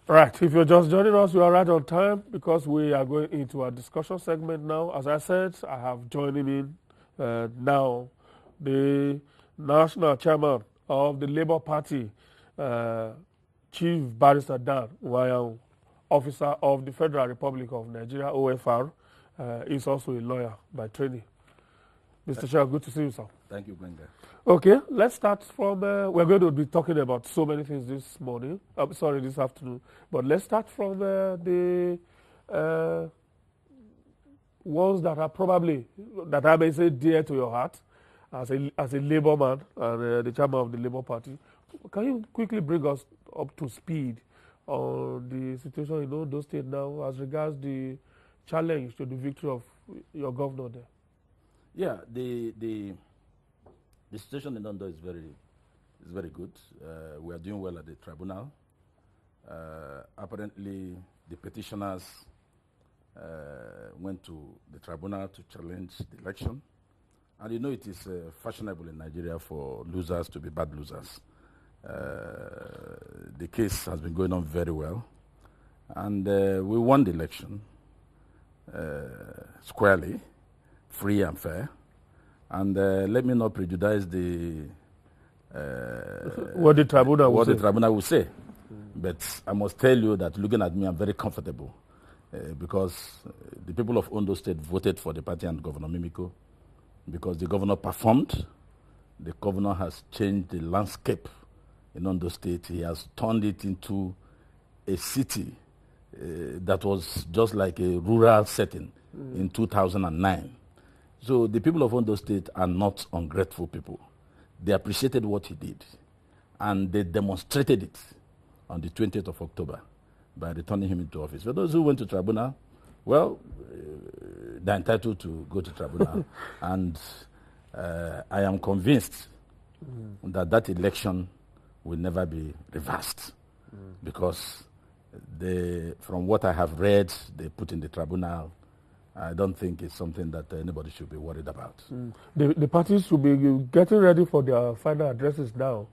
Right, if you're just joining us, you are right on time because we are going into our discussion segment now. As I said, I have joining in now the national chairman of the Labour Party, uh, Chief Barrister Dan Nwanyanwu, officer of the Federal Republic of Nigeria, OFR, is also a lawyer by training. Mr. Chair, good to see you, sir. Thank you, Gwenga. Okay, let's start from, we're going to be talking about so many things this morning, this afternoon, but let's start from the ones that are probably, that I may say dear to your heart, as a Labour man and the chairman of the Labour Party. Can you quickly bring us up to speed on the situation in Ondo State now as regards the challenge to the victory of your governor there? Yeah, the situation in Ondo is very good. We are doing well at the tribunal. Apparently, the petitioners went to the tribunal to challenge the election. And you know it is fashionable in Nigeria for losers to be bad losers. The case has been going on very well. And we won the election squarely, free and fair. And let me not prejudice the what the tribunal will say. But I must tell you that looking at me, I'm very comfortable because the people of Ondo State voted for the party and Governor Mimiko because the governor performed. The governor has changed the landscape in Ondo State. He has turned it into a city that was just like a rural setting in 2009. So the people of Ondo State are not ungrateful people. They appreciated what he did, and they demonstrated it on the 20th of October by returning him into office. For those who went to tribunal, well, they're entitled to go to tribunal. And I am convinced that election will never be reversed because from what I have read, they put in the tribunal, I don't think it's something that anybody should be worried about. The parties should be getting ready for their final addresses now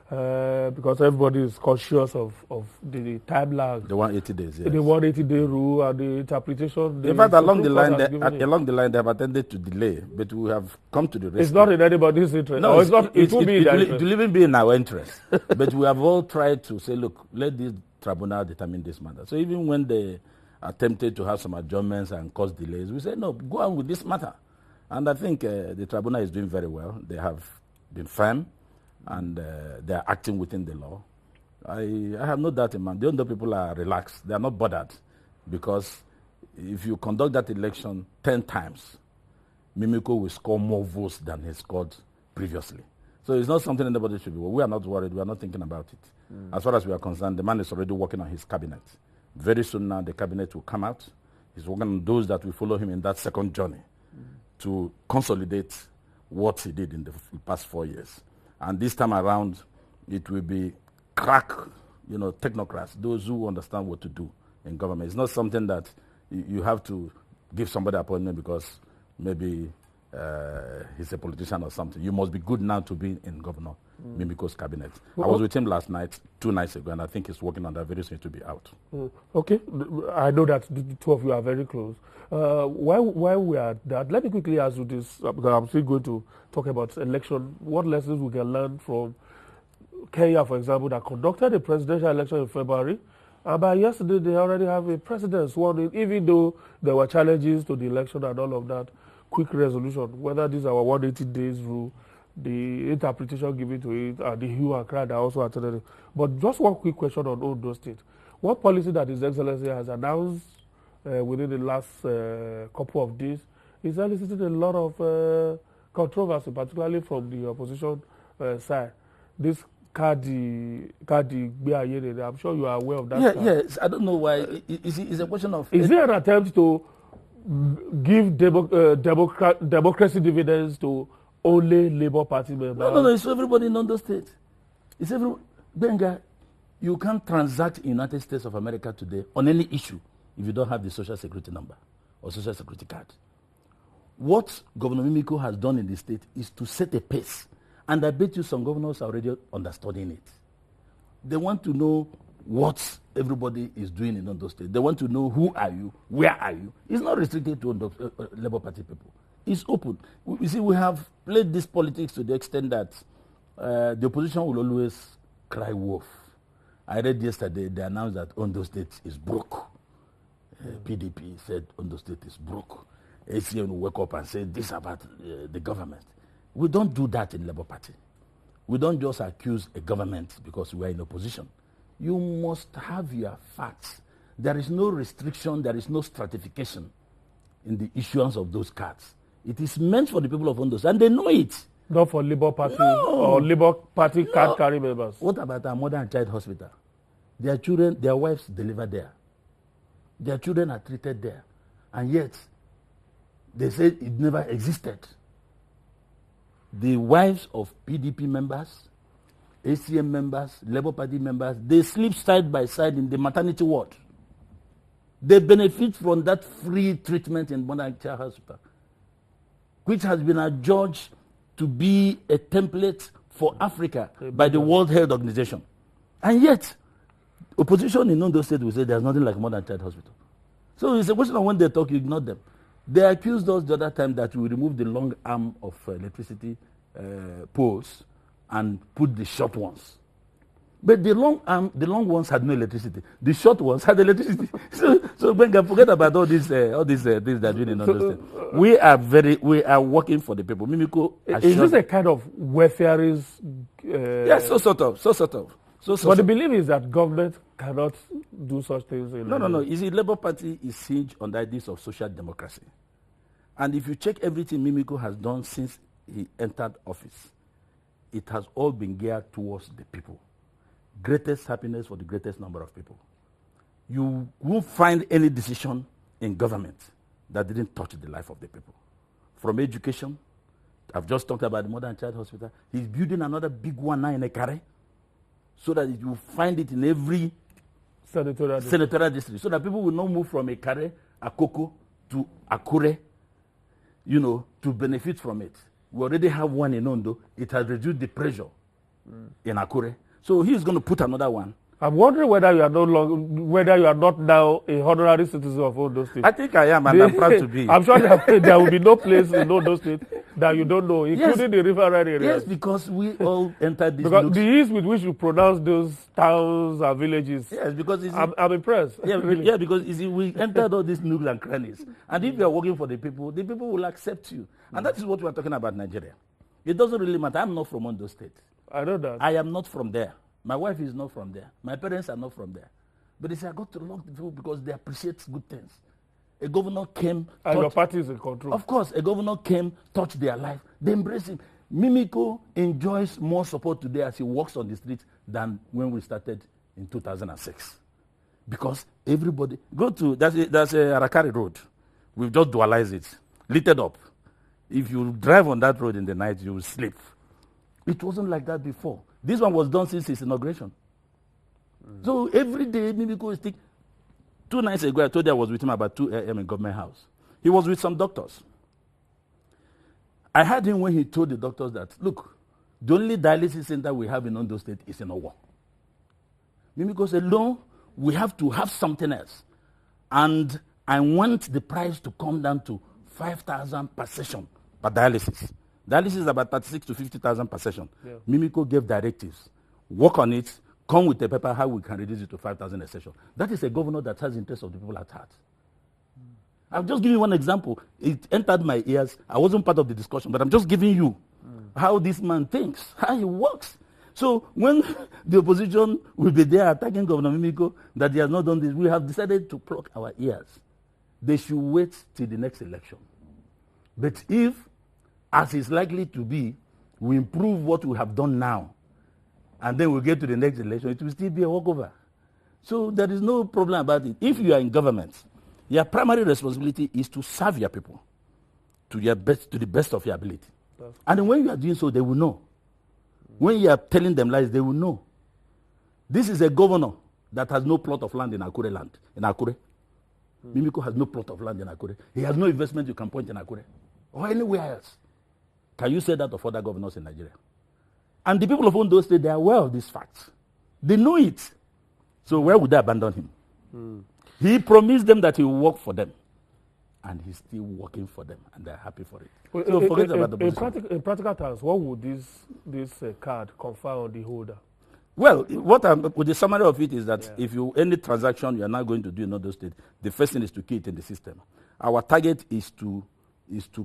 because everybody is conscious of the time lag. The 180 days, yes. The 180-day rule and the interpretation. In fact, along the line, they have attended to delay, but we have come to the rescue. It's not in anybody's interest. No, it's not. It will be in their interest. It will even be in our interest. But we have all tried to say, look, let this tribunal determine this matter. So even when they attempted to have some adjournments and cause delays, we said, no, go on with this matter. And I think the tribunal is doing very well. They have been firm, and they are acting within the law. I have no doubt in mind. The Ondo people are relaxed. They are not bothered because if you conduct that election 10 times, Mimiko will score more votes than he scored previously. So it's not something anybody should be worried. We are not worried. We are not thinking about it. As far as we are concerned, the man is already working on his cabinet. Very soon now, the cabinet will come out. He's working on those that will follow him in that second journey to consolidate what he did in the past 4 years. And this time around, it will be crack, technocrats, those who understand what to do in government. It's not something that you have to give somebody an appointment because maybe he's a politician or something. You must be good now to be in Governor Mimiko's cabinet. I was with him last night, 2 nights ago, and I think he's working on that very soon to be out. Okay. I know that the two of you are very close. While we are at that, let me quickly ask you this, because I'm still going to talk about election. What lessons we can learn from Kenya, for example, that conducted a presidential election in February, and by yesterday they already have a president sworn in, even though there were challenges to the election and all of that. Quick resolution, whether this is our 180 days rule, the interpretation given to it, and the hue and cry that also attended it. But just one quick question on Ondo State. What policy that His Excellency has announced within the last couple of days is eliciting a lot of controversy, particularly from the opposition side. This Kadi Biayere, I'm sure you are aware of that. Yes, I don't know why. It's a question of... Is there an attempt to give democracy dividends to only Labour Party members? No, it's everybody in Ondo State. It's everyone. Benga, you can't transact in United States of America today on any issue if you don't have the social security number or social security card. What Governor Mimiko has done in the state is to set a pace. And I bet you some governors are already understanding it. They want to know what everybody is doing in Ondo State. They want to know who are you, where are you. It's not restricted to Labour Party people. It's open. You see, we have played this politics to the extent that the opposition will always cry wolf. I read yesterday they announced that Ondo State is broke. PDP said Ondo State is broke. ACN will wake up and say this about the government. We don't do that in Labour Party. We don't just accuse a government because we are in opposition. You must have your facts. There is no restriction, there is no stratification in the issuance of those cards. It is meant for the people of Ondo State, and they know it. Not for Labour Party or Labour Party card carrying members. What about our mother and child hospital? Their children, their wives deliver there. Their children are treated there. And yet, they say it never existed. The wives of PDP members, ACM members, Labour Party members, they sleep side by side in the maternity ward. They benefit from that free treatment in mother and child hospital, which has been adjudged to be a template for Africa by the World Health Organization. And yet, opposition in Ondo State will say there's nothing like mother and child hospital. So it's a question of when they talk, you ignore them. They accused us the other time that we remove the long arm of electricity poles and put the short ones. But the long ones had no electricity. The short ones had electricity. so Benga, forget about all these things they're doing in Ondo State. We are working for the people. Mimiko, is this a kind of welfareist? Yes, so sort of. But the belief is that government cannot do such things. No. You see, Labour Party is hinged on the ideas of social democracy. And if you check everything Mimiko has done since he entered office, it has all been geared towards the people. Greatest happiness for the greatest number of people. You won't find any decision in government that didn't touch the life of the people. From education, I've just talked about the mother and child hospital. He's building another big one now in Ekare, so that you find it in every senatorial district, so that people will not move from Ekare, Akoko to Akure, to benefit from it. We already have one in Ondo. It has reduced the pressure in Akure. So he's going to put another one. I'm wondering whether you are not now a honorary citizen of Ondo State. I think I am, and I'm proud to be. I'm sure there will be no place in Ondo State that you don't know, including the riverine areas. Yes, because we all entered this. Because the ease with which you pronounce those towns and villages. Yes, because I'm impressed. Yeah, really. Yeah, because we entered all these nooks and crannies, and if you are working for the people will accept you, and that is what we are talking about Nigeria. It doesn't really matter. I'm not from Ondo State. I know that. I am not from there. My wife is not from there. My parents are not from there. But they say I got to love the people because they appreciate good things. A governor came. And your party is in control. Of course, a governor came, touched their life. They embrace him. Mimiko enjoys more support today as he walks on the street than when we started in 2006. Because everybody, that's a Arakari road. We've just dualized it, lit it up. If you drive on that road in the night, you will sleep. It wasn't like that before. This one was done since his inauguration. So every day, Mimiko is 2 nights ago, I told you I was with him about 2 a.m. in Government House. He was with some doctors. I heard him when he told the doctors that, look, the only dialysis center we have in Ondo State is in Owo. Mimiko said, no, we have to have something else. And I want the price to come down to 5,000 per session per dialysis. Dialysis is about 36 to 50,000 per session. Yeah. Mimiko gave directives. Work on it. Come with a paper how we can reduce it to 5,000 a session. That is a governor that has the interest of the people at heart. I'll just give you one example. It entered my ears. I wasn't part of the discussion, but I'm just giving you how this man thinks, how he works. So when the opposition will be there attacking Governor Mimiko that he has not done this, we have decided to plug our ears. They should wait till the next election. But if, as is likely to be, we improve what we have done now, and then we get to the next election, it will still be a walkover. So there is no problem about it. If you are in government, your primary responsibility is to serve your people to the best of your ability. And when you are doing so, they will know. When you are telling them lies, they will know. This is a governor that has no plot of land in Akure land. In Akure. Mimiko has no plot of land in Akure. He has no investment you can point in Akure or anywhere else. Can you say that of other governors in Nigeria? And the people of Ondo State, they are aware of these facts. They know it. So where would they abandon him? He promised them that he will work for them. And he's still working for them, and they're happy for it. Well, So forget about the in practical terms, what would this card confer on the holder? Well, with the summary of it is that if any transaction you are now going to do in other states, the first thing is to key it in the system. Our target is to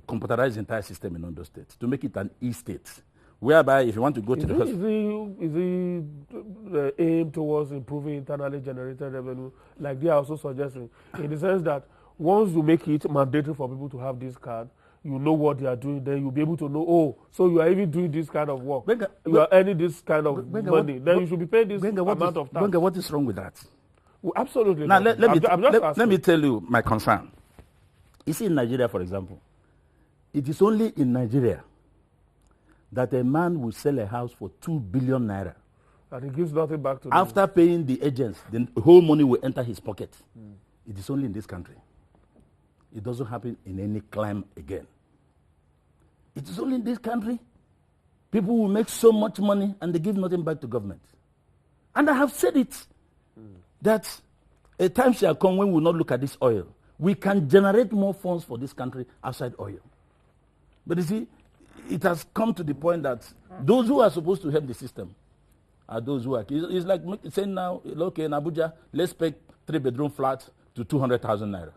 computerize the entire system in Ondo State, to make it an e-state, whereby if you want to go to the hospital... Is the aim towards improving internally generated revenue, like they are also suggesting, in the sense that once you make it mandatory for people to have this card, you know what they are doing, then you'll be able to know, oh, so you are even doing this kind of work. You are earning this kind of money. Then you should be paying this amount of tax. What is wrong with that? Well, absolutely. Now, let me tell you my concern. You see, in Nigeria, for example, it is only in Nigeria that a man will sell a house for 2 billion naira. And he gives nothing back to them. After paying the agents, the whole money will enter his pocket. It is only in this country. It doesn't happen in any clime again. It is only in this country. People will make so much money and they give nothing back to government. And I have said it, that a time shall come when we will not look at this oil. We can generate more funds for this country outside oil. But you see, it has come to the point that those who are supposed to help the system are those who are... It's like saying now, okay, in Abuja, let's pay 3-bedroom flat to 200,000 naira.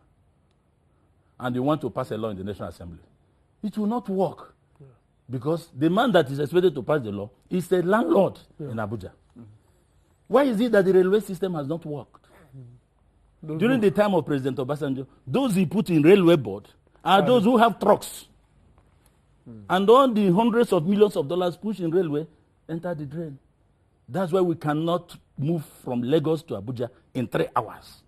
And you want to pass a law in the National Assembly. It will not work. Because the man that is expected to pass the law is a landlord in Abuja. Why is it that the railway system has not worked? During the time of President Obasanjo, those he put in railway board are those who have trucks. And all the hundreds of millions of dollars pushed in railway enter the drain. That's why we cannot move from Lagos to Abuja in 3 hours.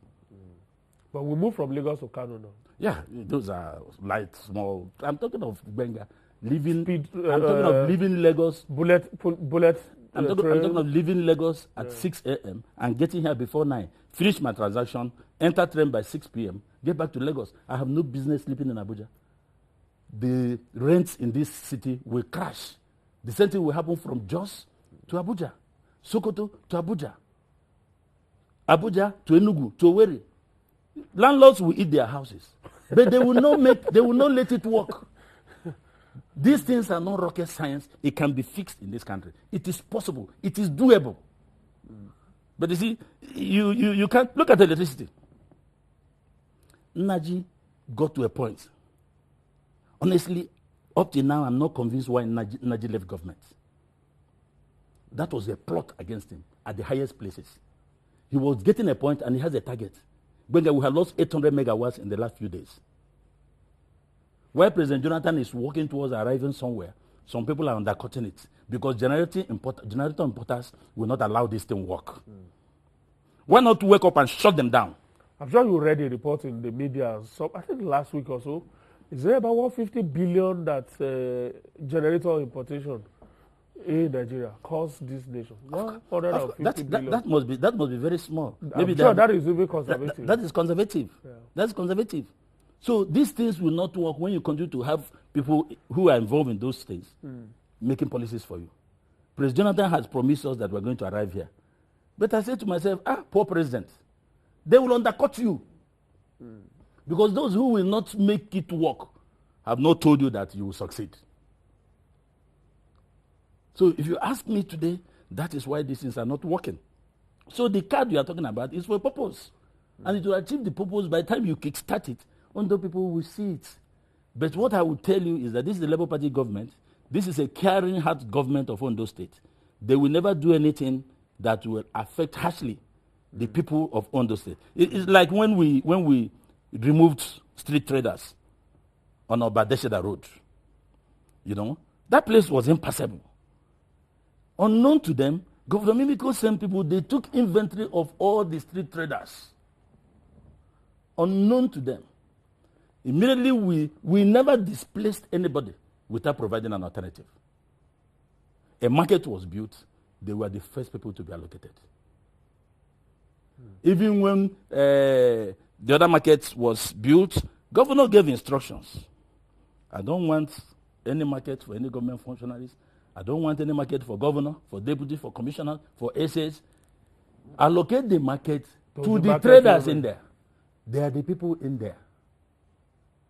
But we move from Lagos to Kano now. Yeah, those are light, small. I'm talking of Benga. I'm talking of leaving Lagos. I'm talking of leaving Lagos at 6 a.m. and getting here before 9. Finish my transaction, enter train by 6 p.m., get back to Lagos. I have no business sleeping in Abuja. The rents in this city will crash. The same thing will happen from Jos to Abuja, Sokoto to Abuja, Abuja to Enugu to Owerri. Landlords will eat their houses, but they will not let it work. These things are not rocket science. It can be fixed in this country. It is possible. It is doable. But you see, you can't look at electricity. Naji got to a point. Honestly, up till now, I'm not convinced why Naji left government. That was a plot against him at the highest places. He was getting a point and he has a target. Benga, we have lost 800 megawatts in the last few days. While President Jonathan is working towards arriving somewhere, some people are undercutting it because generator importers will not allow this thing work. Why not wake up and shut them down? I'm sure you read a report in the media, so I think last week or so. Is there about 150 billion that generator importation in Nigeria cost this nation? 150 billion. That must be very small. I'm sure that is even conservative. That is conservative. Yeah. That's conservative. So these things will not work when you continue to have people who are involved in those things making policies for you. President Jonathan has promised us that we're going to arrive here. But I said to myself, poor president, they will undercut you. Because those who will not make it work have not told you that you will succeed. So if you ask me today, that is why these things are not working. So the card you are talking about is for a purpose. And it will achieve the purpose by the time you kickstart it. Other people will see it. But what I will tell you is that this is the Labour Party government. This is a caring heart government of Ondo State. They will never do anything that will affect harshly the people of Ondo State. It's like when we removed street traders on Obadesheda Road. You know, that place was impassable. Unknown to them, Governor Mimiko sent people, they took inventory of all the street traders. Unknown to them. Immediately, we never displaced anybody without providing an alternative. A market was built. They were the first people to be allocated. Even when the other market was built, governor gave instructions. I don't want any market for any government functionaries. I don't want any market for governor, for deputy, for commissioner, for essays. allocate the market to the the market traders women. in there. They are the people in there.